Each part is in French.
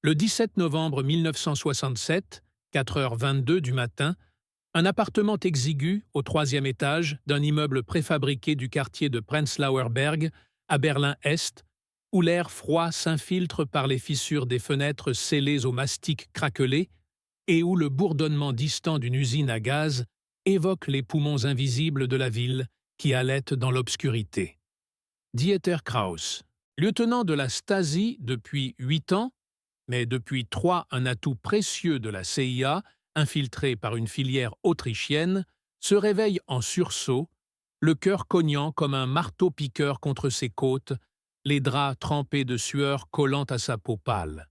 Le 17 novembre 1967, 4h22 du matin, un appartement exigu au troisième étage d'un immeuble préfabriqué du quartier de Prenzlauer Berg, à Berlin-Est, où l'air froid s'infiltre par les fissures des fenêtres scellées au mastic craquelé et où le bourdonnement distant d'une usine à gaz évoque les poumons invisibles de la ville qui halètent dans l'obscurité. Dieter Kraus, lieutenant de la Stasi depuis 8 ans, mais depuis 3 un atout précieux de la CIA, infiltré par une filière autrichienne, se réveille en sursaut, le cœur cognant comme un marteau-piqueur contre ses côtes, les draps trempés de sueur collant à sa peau pâle.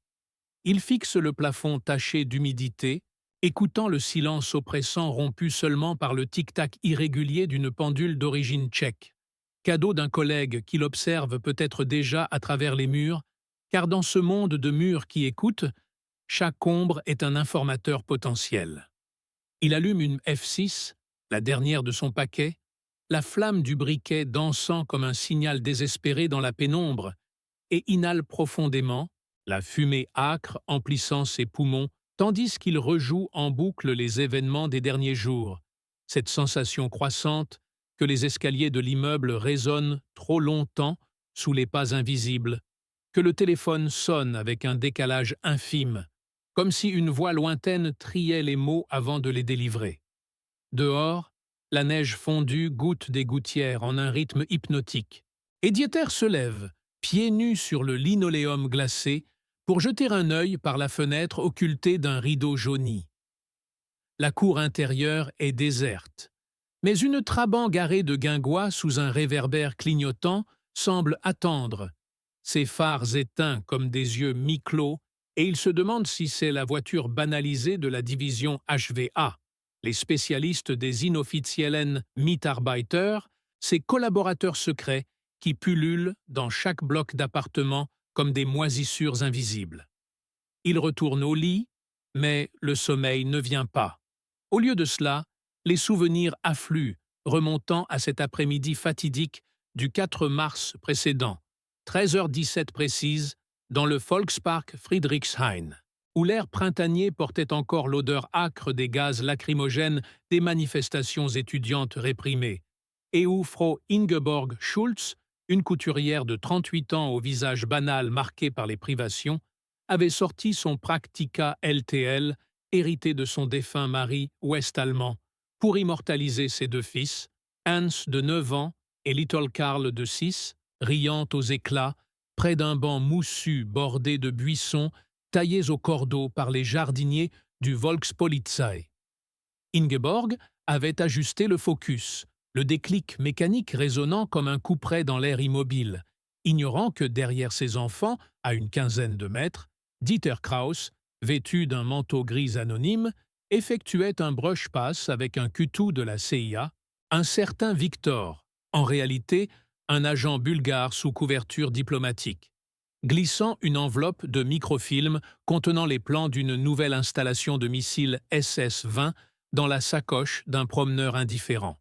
Il fixe le plafond taché d'humidité, écoutant le silence oppressant rompu seulement par le tic-tac irrégulier d'une pendule d'origine tchèque, cadeau d'un collègue qui l'observe peut-être déjà à travers les murs, car dans ce monde de murs qui écoutent, chaque ombre est un informateur potentiel. Il allume une F6, la dernière de son paquet, la flamme du briquet dansant comme un signal désespéré dans la pénombre, et inhale profondément, la fumée âcre emplissant ses poumons, tandis qu'il rejoue en boucle les événements des derniers jours, cette sensation croissante que les escaliers de l'immeuble résonnent trop longtemps sous les pas invisibles, que le téléphone sonne avec un décalage infime, comme si une voix lointaine triait les mots avant de les délivrer. Dehors, la neige fondue goutte des gouttières en un rythme hypnotique, et Dieter se lève, pieds nus sur le linoléum glacé, pour jeter un œil par la fenêtre occultée d'un rideau jauni. La cour intérieure est déserte, mais une Trabant garée de guingois sous un réverbère clignotant semble attendre, ses phares éteints comme des yeux mi-clos, et il se demande si c'est la voiture banalisée de la division HVA, les spécialistes des inoffiziellen Mitarbeiter, ces collaborateurs secrets qui pullulent dans chaque bloc d'appartements comme des moisissures invisibles. Il retourne au lit, mais le sommeil ne vient pas. Au lieu de cela, les souvenirs affluent, remontant à cet après-midi fatidique du 4 mars précédent, 13h17 précise, dans le Volkspark Friedrichshain, où l'air printanier portait encore l'odeur âcre des gaz lacrymogènes des manifestations étudiantes réprimées, et où Frau Ingeborg Schulz, une couturière de 38 ans au visage banal marqué par les privations, avait sorti son Praktika LTL, hérité de son défunt mari ouest-allemand, pour immortaliser ses 2 fils, Hans de 9 ans et Little Karl de 6, riant aux éclats, près d'un banc moussu bordé de buissons taillés au cordeau par les jardiniers du Volkspolizei. Ingeborg avait ajusté le focus, le déclic mécanique résonnant comme un couperet dans l'air immobile, ignorant que derrière ses enfants, à une quinzaine de mètres, Dieter Kraus, vêtu d'un manteau gris anonyme, effectuait un brush-pass avec un cutou de la CIA, un certain Victor, en réalité un agent bulgare sous couverture diplomatique, glissant une enveloppe de microfilm contenant les plans d'une nouvelle installation de missiles SS-20 dans la sacoche d'un promeneur indifférent.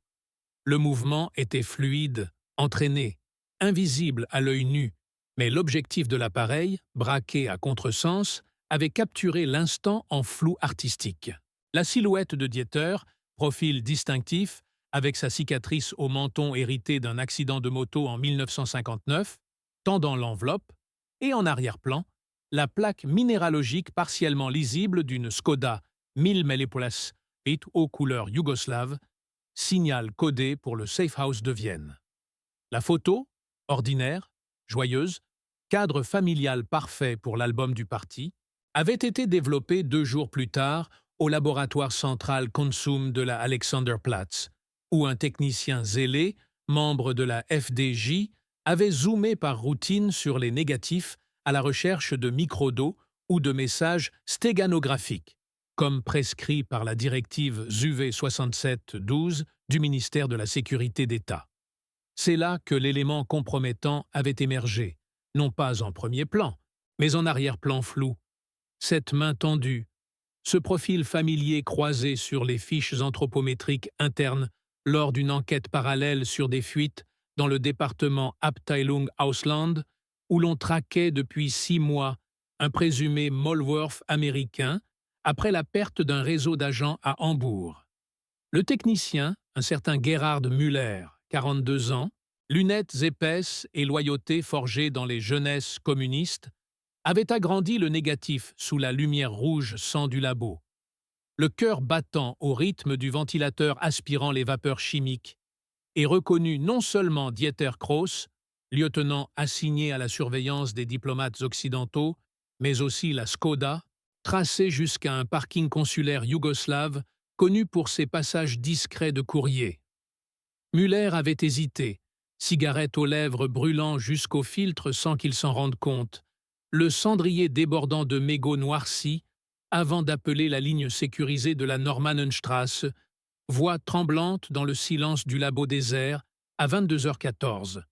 Le mouvement était fluide, entraîné, invisible à l'œil nu, mais l'objectif de l'appareil, braqué à contresens, avait capturé l'instant en flou artistique. La silhouette de Dieter, profil distinctif, avec sa cicatrice au menton héritée d'un accident de moto en 1959, tendant l'enveloppe, et en arrière-plan, la plaque minéralogique partiellement lisible d'une Skoda 1000 Melipolas aux couleurs yougoslaves, signal codé pour le Safe House de Vienne. La photo, ordinaire, joyeuse, cadre familial parfait pour l'album du parti, avait été développée 2 jours plus tard au laboratoire central Consum de la Alexanderplatz, où un technicien zélé, membre de la FDJ, avait zoomé par routine sur les négatifs à la recherche de microdos ou de messages stéganographiques, comme prescrit par la directive ZUV 67-12 du ministère de la Sécurité d'État. C'est là que l'élément compromettant avait émergé, non pas en premier plan, mais en arrière-plan flou. Cette main tendue, ce profil familier croisé sur les fiches anthropométriques internes lors d'une enquête parallèle sur des fuites dans le département Abteilung Ausland, où l'on traquait depuis 6 mois un présumé Malworth américain, après la perte d'un réseau d'agents à Hambourg. Le technicien, un certain Gerhard Müller, 42 ans, lunettes épaisses et loyauté forgée dans les jeunesses communistes, avait agrandi le négatif sous la lumière rouge sang du labo. Le cœur battant au rythme du ventilateur aspirant les vapeurs chimiques, et reconnu non seulement Dieter Kroos, lieutenant assigné à la surveillance des diplomates occidentaux, mais aussi la Skoda, tracée jusqu'à un parking consulaire yougoslave connu pour ses passages discrets de courrier. Müller avait hésité, cigarette aux lèvres brûlant jusqu'au filtre sans qu'il s'en rende compte, le cendrier débordant de mégots noircis, avant d'appeler la ligne sécurisée de la Normannenstrasse, voix tremblante dans le silence du labo désert, à 22h14.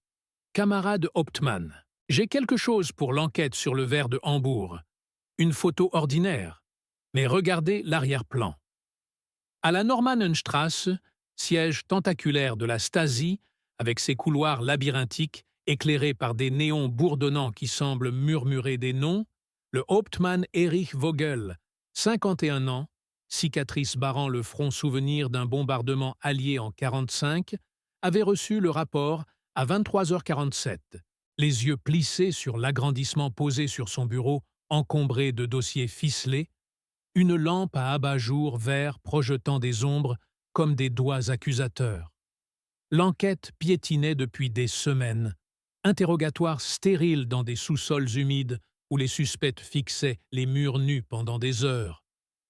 Camarade Hauptmann, j'ai quelque chose pour l'enquête sur le verre de Hambourg. Une photo ordinaire, mais regardez l'arrière-plan. À la Normannenstrasse, siège tentaculaire de la Stasi, avec ses couloirs labyrinthiques éclairés par des néons bourdonnants qui semblent murmurer des noms, le Hauptmann Erich Vogel, 51 ans, cicatrice barrant le front souvenir d'un bombardement allié en 1945, avait reçu le rapport à 23h47, les yeux plissés sur l'agrandissement posé sur son bureau encombré de dossiers ficelés, une lampe à abat-jour vert projetant des ombres comme des doigts accusateurs. L'enquête piétinait depuis des semaines, interrogatoire stérile dans des sous-sols humides où les suspects fixaient les murs nus pendant des heures,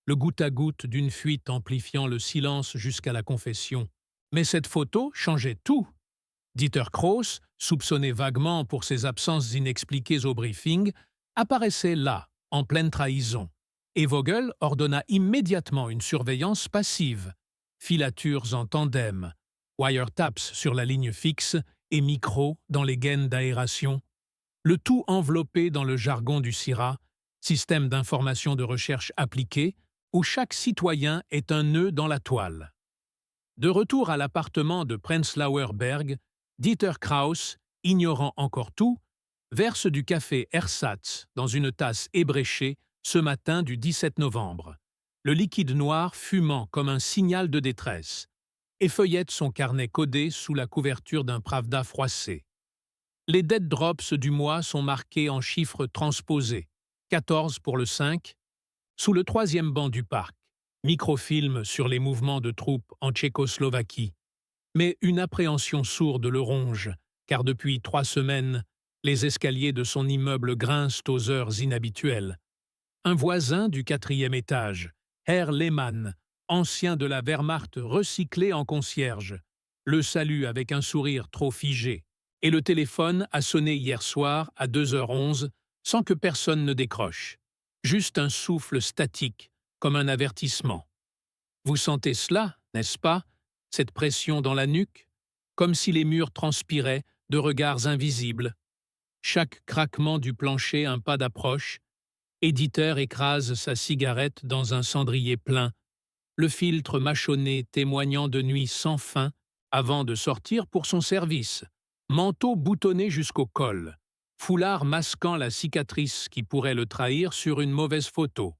le goutte-à-goutte d'une fuite amplifiant le silence jusqu'à la confession. Mais cette photo changeait tout. Dieter Kroos, soupçonné vaguement pour ses absences inexpliquées au briefing, apparaissait là, en pleine trahison, et Vogel ordonna immédiatement une surveillance passive, filatures en tandem, wiretaps sur la ligne fixe et micros dans les gaines d'aération, le tout enveloppé dans le jargon du CIRA, système d'information de recherche appliquée, où chaque citoyen est un nœud dans la toile. De retour à l'appartement de Prenzlauer Berg, Dieter Kraus, ignorant encore tout, verse du café Ersatz dans une tasse ébréchée ce matin du 17 novembre, le liquide noir fumant comme un signal de détresse, et feuillette son carnet codé sous la couverture d'un Pravda froissé. Les dead drops du mois sont marqués en chiffres transposés, 14 pour le 5, sous le troisième banc du parc, microfilm sur les mouvements de troupes en Tchécoslovaquie. Mais une appréhension sourde le ronge, car depuis 3 semaines, les escaliers de son immeuble grincent aux heures inhabituelles. Un voisin du 4e étage, Herr Lehmann, ancien de la Wehrmacht recyclé en concierge, le salue avec un sourire trop figé, et le téléphone a sonné hier soir à 2h11 sans que personne ne décroche. Juste un souffle statique, comme un avertissement. Vous sentez cela, n'est-ce pas, cette pression dans la nuque, comme si les murs transpiraient de regards invisibles. Chaque craquement du plancher un pas d'approche. Éditeur écrase sa cigarette dans un cendrier plein, le filtre mâchonné témoignant de nuits sans fin avant de sortir pour son service, manteau boutonné jusqu'au col, foulard masquant la cicatrice qui pourrait le trahir sur une mauvaise photo.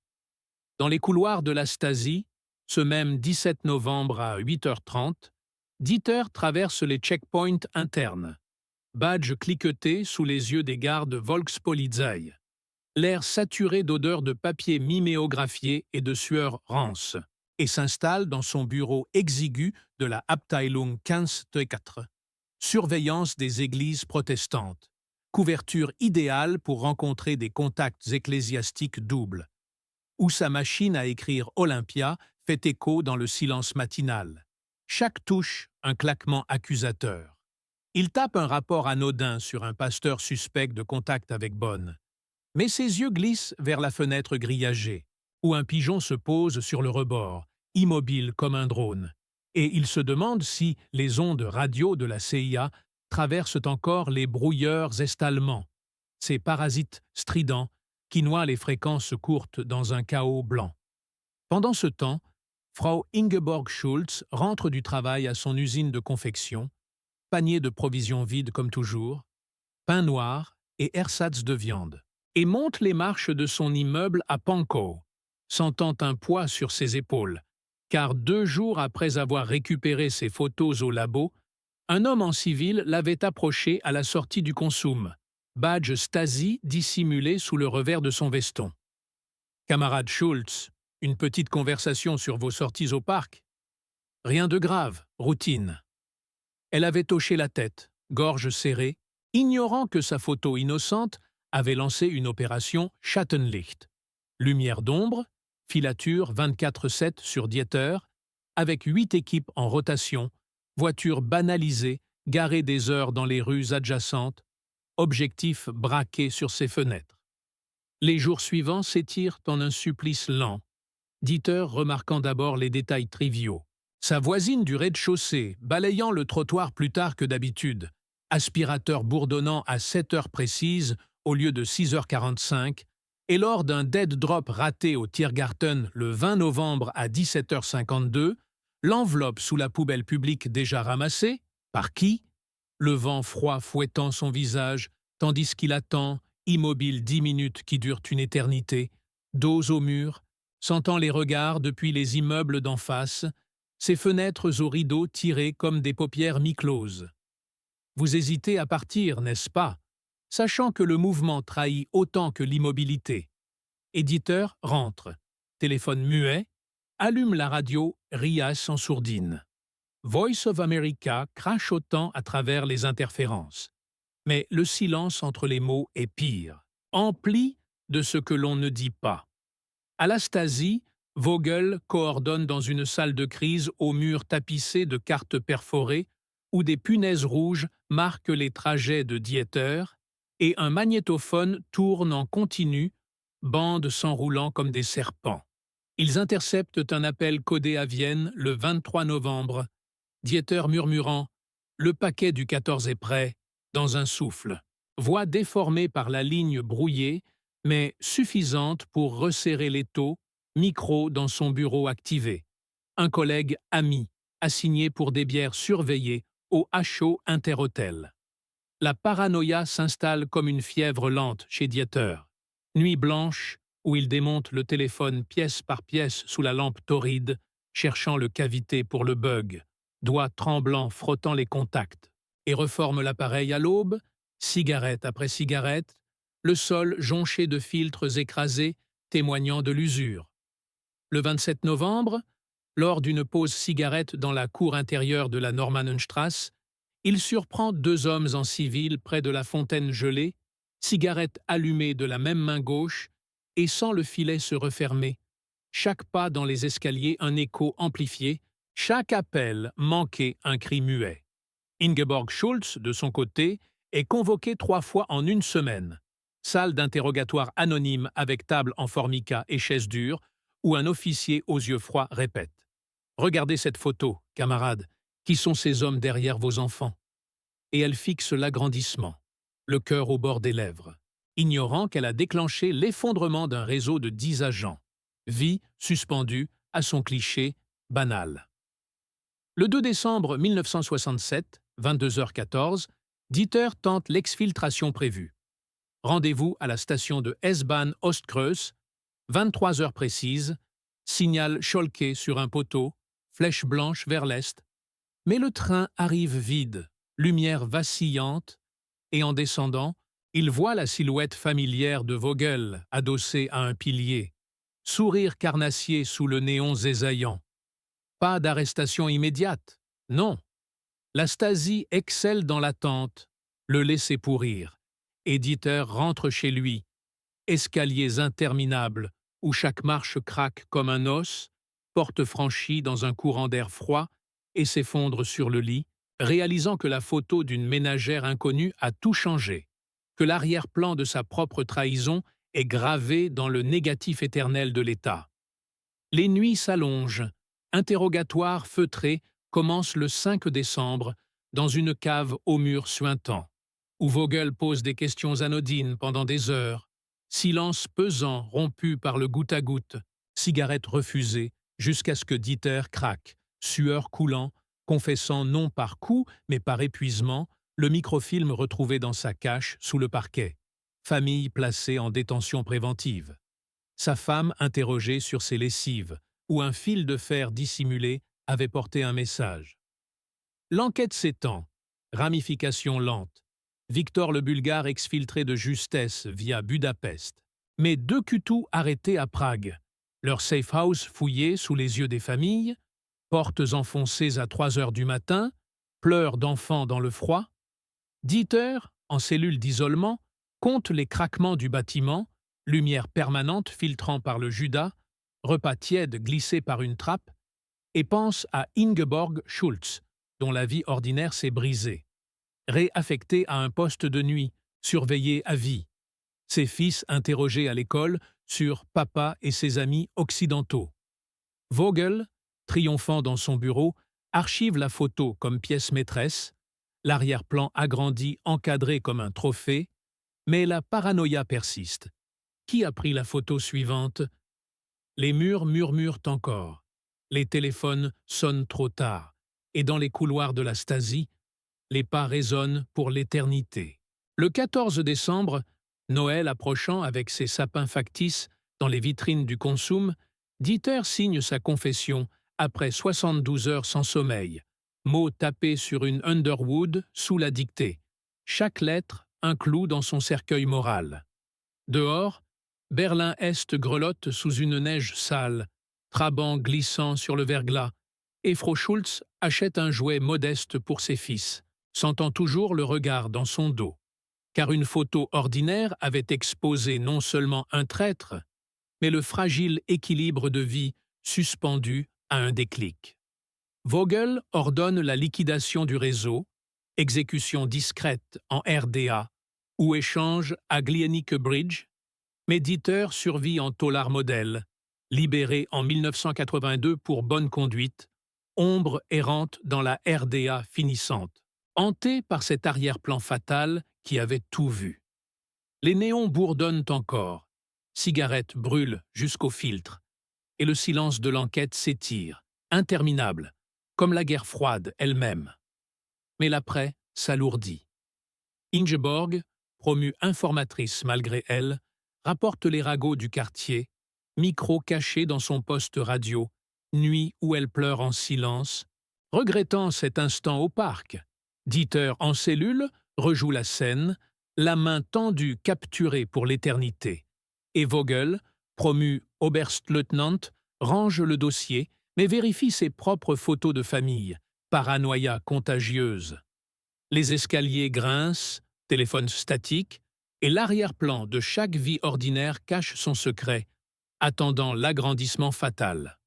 Dans les couloirs de la Stasi, ce même 17 novembre à 8h30, Dieter traverse les checkpoints internes, badge cliqueté sous les yeux des gardes Volkspolizei, l'air saturé d'odeurs de papier miméographié et de sueur rance, et s'installe dans son bureau exigu de la Abteilung 15-4, surveillance des églises protestantes, couverture idéale pour rencontrer des contacts ecclésiastiques doubles, où sa machine à écrire Olympia fait écho dans le silence matinal. Chaque touche, un claquement accusateur. Il tape un rapport anodin sur un pasteur suspect de contact avec Bonn. Mais ses yeux glissent vers la fenêtre grillagée, où un pigeon se pose sur le rebord, immobile comme un drone. Et il se demande si les ondes radio de la CIA traversent encore les brouilleurs est-allemands, ces parasites stridents qui noient les fréquences courtes dans un chaos blanc. Pendant ce temps, Frau Ingeborg Schulz rentre du travail à son usine de confection, panier de provisions vides comme toujours, pain noir et ersatz de viande. et monte les marches de son immeuble à Pankow, sentant un poids sur ses épaules, car 2 jours après avoir récupéré ses photos au labo, un homme en civil l'avait approché à la sortie du Consum, badge Stasi dissimulé sous le revers de son veston. « Camarade Schultz, une petite conversation sur vos sorties au parc ?»« Rien de grave, routine. » Elle avait hoché la tête, gorge serrée, ignorant que sa photo innocente avait lancé une opération Schattenlicht. Lumière d'ombre, filature 24/7 sur Dieter, avec 8 équipes en rotation, voitures banalisées, garées des heures dans les rues adjacentes, objectifs braqués sur ses fenêtres. Les jours suivants s'étirent en un supplice lent, Dieter remarquant d'abord les détails triviaux. Sa voisine du rez-de-chaussée, balayant le trottoir plus tard que d'habitude, aspirateur bourdonnant à 7 heures précises au lieu de 6h45, et lors d'un dead drop raté au Tiergarten le 20 novembre à 17h52, l'enveloppe sous la poubelle publique déjà ramassée, par qui? Le vent froid fouettant son visage, tandis qu'il attend, immobile 10 minutes qui durent une éternité, dos au mur, sentant les regards depuis les immeubles d'en face, ses fenêtres aux rideaux tirés comme des paupières mi-closes. Vous hésitez à partir, n'est-ce pas, sachant que le mouvement trahit autant que l'immobilité. Éditeur rentre, téléphone muet, allume la radio, riasse en sourdine. Voice of America crachotant à travers les interférences. Mais le silence entre les mots est pire, empli de ce que l'on ne dit pas. À la Stasi, Vogel coordonne dans une salle de crise aux murs tapissés de cartes perforées où des punaises rouges marquent les trajets de Dieter et un magnétophone tourne en continu, bandes s'enroulant comme des serpents. Ils interceptent un appel codé à Vienne le 23 novembre, Dieter murmurant « Le paquet du 14 est prêt » dans un souffle. Voix déformée par la ligne brouillée, mais suffisante pour resserrer l'étau, micro dans son bureau activé. Un collègue ami, assigné pour des bières surveillées au HO Interhotel. La paranoïa s'installe comme une fièvre lente chez Dieter. Nuit blanche, où il démonte le téléphone pièce par pièce sous la lampe torride, cherchant le cavité pour le bug, doigts tremblants frottant les contacts, et reforme l'appareil à l'aube, cigarette après cigarette, le sol jonché de filtres écrasés témoignant de l'usure. Le 27 novembre, lors d'une pause cigarette dans la cour intérieure de la Normannenstrasse, il surprend 2 hommes en civil près de la fontaine gelée, cigarette allumée de la même main gauche, et sans le filet se refermer. Chaque pas dans les escaliers un écho amplifié, chaque appel manqué un cri muet. Ingeborg Schultz, de son côté, est convoquée 3 fois en une semaine. Salle d'interrogatoire anonyme avec table en formica et chaise dure, où un officier aux yeux froids répète « Regardez cette photo, camarade, qui sont ces hommes derrière vos enfants ?» Et elle fixe l'agrandissement, le cœur au bord des lèvres, ignorant qu'elle a déclenché l'effondrement d'un réseau de 10 agents. Vie suspendue à son cliché banal. Le 2 décembre 1967, 22h14, Dieter tente l'exfiltration prévue. Rendez-vous à la station de S-Bahn Ostkreuz, 23 heures précises, signal Scholke sur un poteau, flèche blanche vers l'est. Mais le train arrive vide, lumière vacillante, et en descendant, il voit la silhouette familière de Vogel adossée à un pilier, sourire carnassier sous le néon zézaillant. Pas d'arrestation immédiate, non. La Stasi excelle dans l'attente, le laisser pourrir. Éditeur rentre chez lui. Escaliers interminables, où chaque marche craque comme un os, porte franchie dans un courant d'air froid et s'effondre sur le lit, réalisant que la photo d'une ménagère inconnue a tout changé, que l'arrière-plan de sa propre trahison est gravé dans le négatif éternel de l'État. Les nuits s'allongent. Interrogatoire feutré commence le 5 décembre dans une cave au mur suintant, où Vogel pose des questions anodines pendant des heures, silence pesant rompu par le goutte à goutte, cigarette refusée, jusqu'à ce que Dieter craque, sueur coulant, confessant non par coup mais par épuisement, le microfilm retrouvé dans sa cache sous le parquet. famille placée en détention préventive. Sa femme interrogée sur ses lessives, où un fil de fer dissimulé avait porté un message. L'enquête s'étend, ramification lente. Victor le Bulgare exfiltré de justesse via Budapest. Mais deux Kutus arrêtés à Prague, leur safe house fouillé sous les yeux des familles, portes enfoncées à 3 heures du matin, pleurs d'enfants dans le froid. Dieter, en cellule d'isolement, compte les craquements du bâtiment, lumière permanente filtrant par le Judas, repas tiède glissé par une trappe, et pense à Ingeborg Schultz, dont la vie ordinaire s'est brisée. Réaffecté à un poste de nuit, surveillé à vie. Ses fils interrogés à l'école sur papa et ses amis occidentaux. Vogel, triomphant dans son bureau, archive la photo comme pièce maîtresse, l'arrière-plan agrandi encadré comme un trophée, mais la paranoïa persiste. Qui a pris la photo suivante? Les murs murmurent encore. Les téléphones sonnent trop tard. Et dans les couloirs de la Stasi, les pas résonnent pour l'éternité. Le 14 décembre, Noël approchant avec ses sapins factices dans les vitrines du Consum, Dieter signe sa confession après 72 heures sans sommeil, mots tapés sur une Underwood sous la dictée. Chaque lettre, un clou dans son cercueil moral. Dehors, Berlin-Est grelotte sous une neige sale, Trabant glissant sur le verglas, et Frau Schultz achète un jouet modeste pour ses fils, sentant toujours le regard dans son dos. Car une photo ordinaire avait exposé non seulement un traître, mais le fragile équilibre de vie suspendu à un déclic. Vogel ordonne la liquidation du réseau, exécution discrète en RDA ou échange à Glienicke Bridge, mais Dieter survit en taulard modèle, libéré en 1982 pour bonne conduite, ombre errante dans la RDA finissante, hanté par cet arrière-plan fatal qui avait tout vu. Les néons bourdonnent encore, cigarettes brûlent jusqu'au filtre, et le silence de l'enquête s'étire, interminable, comme la guerre froide elle-même. Mais l'après s'alourdit. Ingeborg, promue informatrice malgré elle, rapporte les ragots du quartier, micro caché dans son poste radio, nuit où elle pleure en silence, regrettant cet instant au parc. Dieter en cellule rejoue la scène, la main tendue capturée pour l'éternité. Et Vogel, promu Oberstleutnant, range le dossier, mais vérifie ses propres photos de famille, paranoïa contagieuse. Les escaliers grincent, téléphone statique, et l'arrière-plan de chaque vie ordinaire cache son secret, attendant l'agrandissement fatal.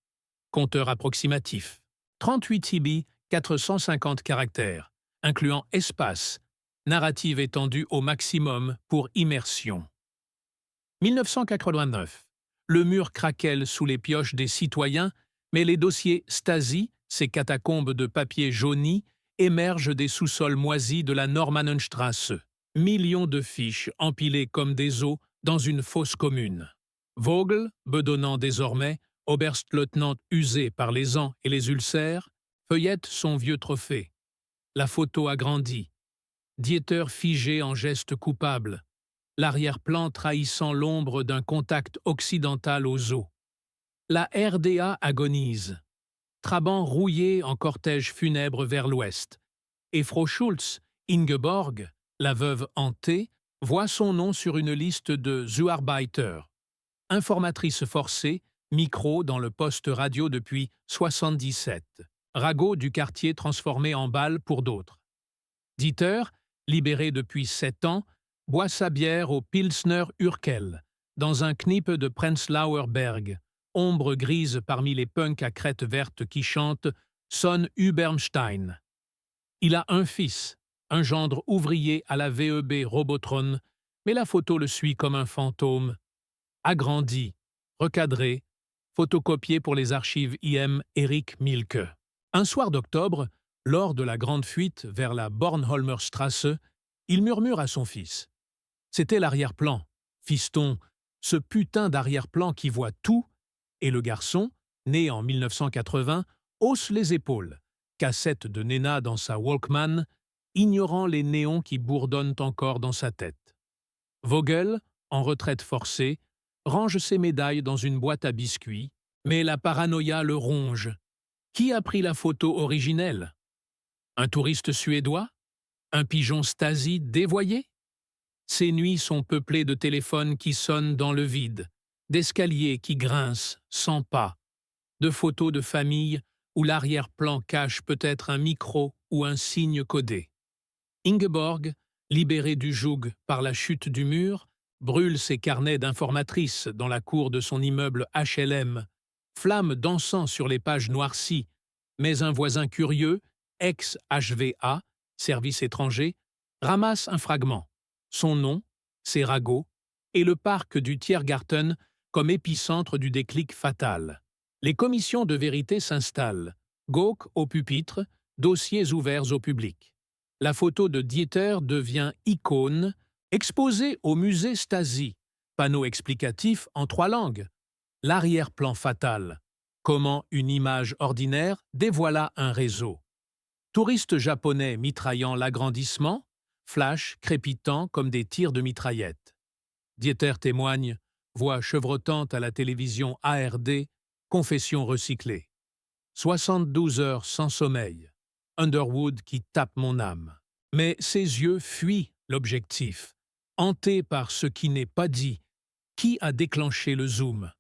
Compteur approximatif. 38 TB, 450 caractères, incluant espace, narrative étendue au maximum pour immersion. 1989. Le mur craquelle sous les pioches des citoyens, mais les dossiers Stasi, ces catacombes de papier jauni, émergent des sous-sols moisis de la Normannenstrasse. Millions de fiches empilées comme des os dans une fosse commune. Vogel, bedonnant désormais, Oberstleutnant usé par les ans et les ulcères, feuillette son vieux trophée. La photo agrandie. Dieter figé en geste coupable. L'arrière-plan trahissant l'ombre d'un contact occidental aux os. La RDA agonise. Trabant rouillé en cortège funèbre vers l'ouest. Et Frau Schultz, Ingeborg, la veuve hantée, voit son nom sur une liste de Zuarbeiter. Informatrice forcée, micro dans le poste radio depuis 77. Ragot du quartier transformé en balle pour d'autres. Dieter, libéré depuis 7 ans, boit sa bière au Pilsner Urquell, dans un knippe de Prenzlauer Berg, ombre grise parmi les punks à crête verte qui chantent Sonn Übermstein. Il a un fils, un gendre ouvrier à la VEB Robotron, mais la photo le suit comme un fantôme. Agrandi, recadré, photocopié pour les archives IM Eric Mielke. Un soir d'octobre, lors de la grande fuite vers la Bornholmerstrasse, il murmure à son fils. C'était l'arrière-plan. Fiston, ce putain d'arrière-plan qui voit tout, et le garçon, né en 1980, hausse les épaules, cassette de Nena dans sa Walkman, ignorant les néons qui bourdonnent encore dans sa tête. Vogel, en retraite forcée, range ses médailles dans une boîte à biscuits, mais la paranoïa le ronge. Qui a pris la photo originelle? Un touriste suédois? Un pigeon Stasi dévoyé? Ces nuits sont peuplées de téléphones qui sonnent dans le vide, d'escaliers qui grincent sans pas, de photos de famille où l'arrière-plan cache peut-être un micro ou un signe codé. Ingeborg, libérée du joug par la chute du mur, brûle ses carnets d'informatrice dans la cour de son immeuble HLM, flamme dansant sur les pages noircies, mais un voisin curieux, ex-HVA, service étranger, ramasse un fragment. Son nom, ses ragots, et le parc du Tiergarten comme épicentre du déclic fatal. Les commissions de vérité s'installent, Gauck au pupitre, dossiers ouverts au public. La photo de Dieter devient icône, exposée au musée Stasi, panneau explicatif en 3 langues. L'arrière-plan fatal. Comment une image ordinaire dévoila un réseau. Touristes japonais mitraillant l'agrandissement, flash crépitant comme des tirs de mitraillettes. Dieter témoigne, voix chevrotante à la télévision ARD, confession recyclée. 72 heures sans sommeil. Underwood qui tape mon âme. Mais ses yeux fuient l'objectif. Hantés par ce qui n'est pas dit. Qui a déclenché le zoom?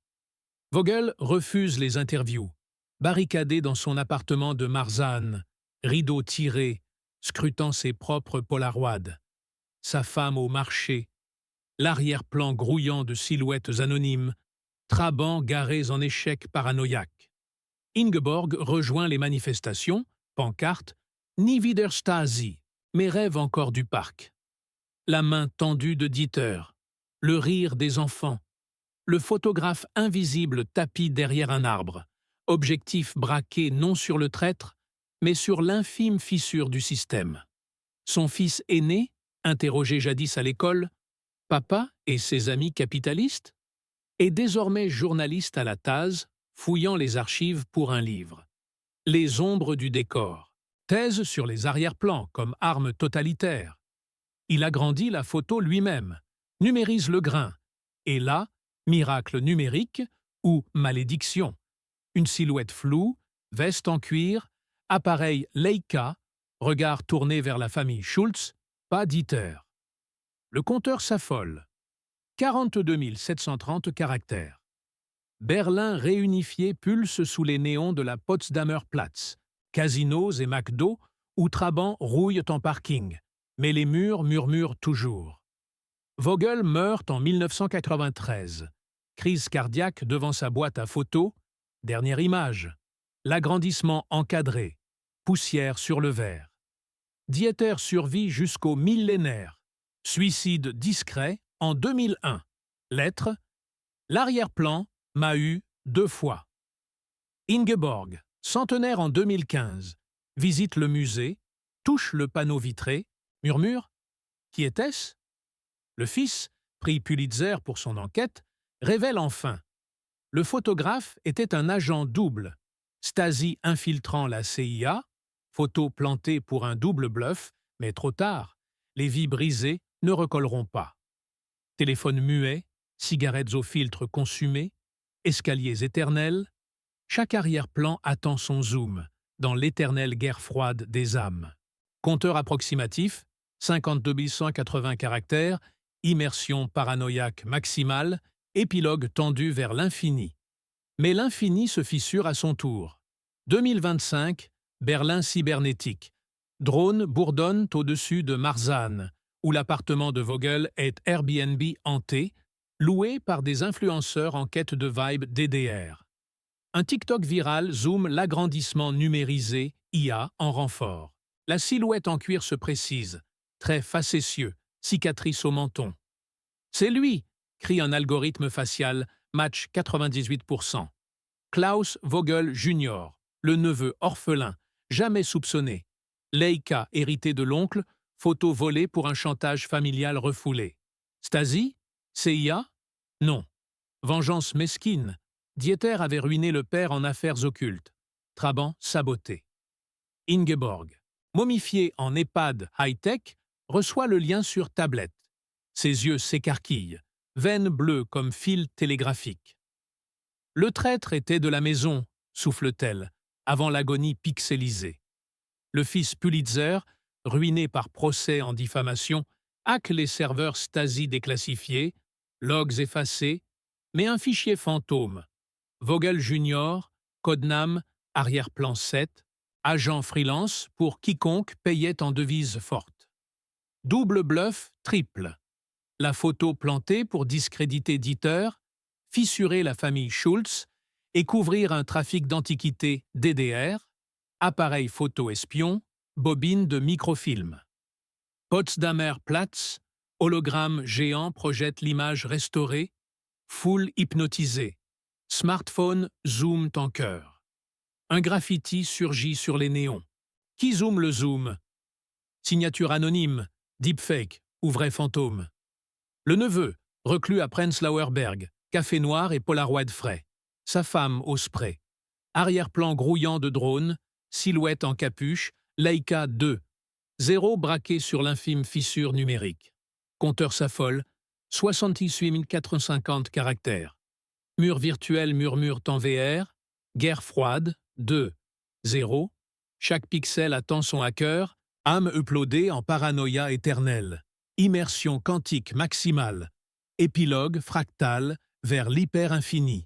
Vogel refuse les interviews. Barricadé dans son appartement de Marzahn, rideau tiré, scrutant ses propres polaroids. Sa femme au marché. L'arrière-plan grouillant de silhouettes anonymes. Trabants garés en échec paranoïaque. Ingeborg rejoint les manifestations, pancarte, Nie wieder Stasi, mais rêve encore du parc. La main tendue de Dieter, le rire des enfants, le photographe invisible tapi derrière un arbre, objectif braqué non sur le traître, mais sur l'infime fissure du système. Son fils aîné, interrogé jadis à l'école, papa et ses amis capitalistes, est désormais journaliste à la Taz, fouillant les archives pour un livre. Les ombres du décor. Thèse sur les arrière-plans comme arme totalitaire. Il agrandit la photo lui-même, numérise le grain. Et là, miracle numérique ou malédiction. Une silhouette floue, veste en cuir, appareil Leica, regard tourné vers la famille Schultz, pas Dieter. Le compteur s'affole. 42 730 caractères. Berlin réunifié pulse sous les néons de la Potsdamer Platz. Casinos et McDo où Trabant rouillent en parking, mais les murs murmurent toujours. Vogel meurt en 1993. Crise cardiaque devant sa boîte à photos. Dernière image. L'agrandissement encadré. Poussière sur le verre. Dieter survit jusqu'au millénaire. Suicide discret en 2001. Lettre. L'arrière-plan m'a eu 2 fois. Ingeborg, centenaire en 2015, visite le musée, touche le panneau vitré, murmure « Qui était-ce » Le fils, prix Pulitzer pour son enquête, révèle enfin. Le photographe était un agent double, Stasi infiltrant la CIA, photo plantée pour un double bluff, mais trop tard, les vies brisées ne recolleront pas. Téléphone muet, cigarettes au filtre consumées, escaliers éternels, chaque arrière-plan attend son zoom dans l'éternelle guerre froide des âmes. Compteur approximatif, 52 180 caractères, immersion paranoïaque maximale, épilogue tendu vers l'infini. Mais l'infini se fissure à son tour. 2025, Berlin cybernétique. Drones bourdonnent au-dessus de Marzahn, où l'appartement de Vogel est Airbnb hanté, loué par des influenceurs en quête de vibe DDR. Un TikTok viral zoome l'agrandissement numérisé, IA, en renfort. La silhouette en cuir se précise, trait facétieux, cicatrice au menton. « C'est lui !» crie un algorithme facial, match 98%. Klaus Vogel Jr., le neveu orphelin, jamais soupçonné. Leica hérité de l'oncle, photo volée pour un chantage familial refoulé. Stasi? CIA? Non. Vengeance mesquine. Dieter avait ruiné le père en affaires occultes. Trabant saboté. Ingeborg, momifiée en EHPAD high-tech, reçoit le lien sur tablette. Ses yeux s'écarquillent, veines bleues comme fils télégraphiques. Le traître était de la maison, souffle-t-elle, avant l'agonie pixelisée. Le fils Pulitzer, ruiné par procès en diffamation, hack les serveurs Stasi déclassifiés, logs effacés, mais un fichier fantôme. Vogel Junior, codename Arrière-plan 7, agent freelance pour quiconque payait en devise forte. Double bluff, triple. La photo plantée pour discréditer Dieter, fissurer la famille Schultz et couvrir un trafic d'antiquités DDR, appareil photo espion, bobine de microfilm. Potsdamer Platz, hologramme géant projette l'image restaurée, foule hypnotisée. Smartphone zoom en cœur. Un graffiti surgit sur les néons. Qui zoome le zoom? Signature anonyme, deepfake ou vrai fantôme. Le neveu, reclus à Prenzlauer Berg, café noir et polaroid frais. Sa femme au spray. Arrière-plan grouillant de drone, silhouette en capuche, Leica 2. Zéro braqué sur l'infime fissure numérique. Compteur s'affole, 68 450 caractères. Mur virtuel murmure en VR, guerre froide, 2. 0. Chaque pixel attend son hacker, âme uploadée en paranoïa éternelle. Immersion quantique maximale. Épilogue fractal vers l'hyper-infini.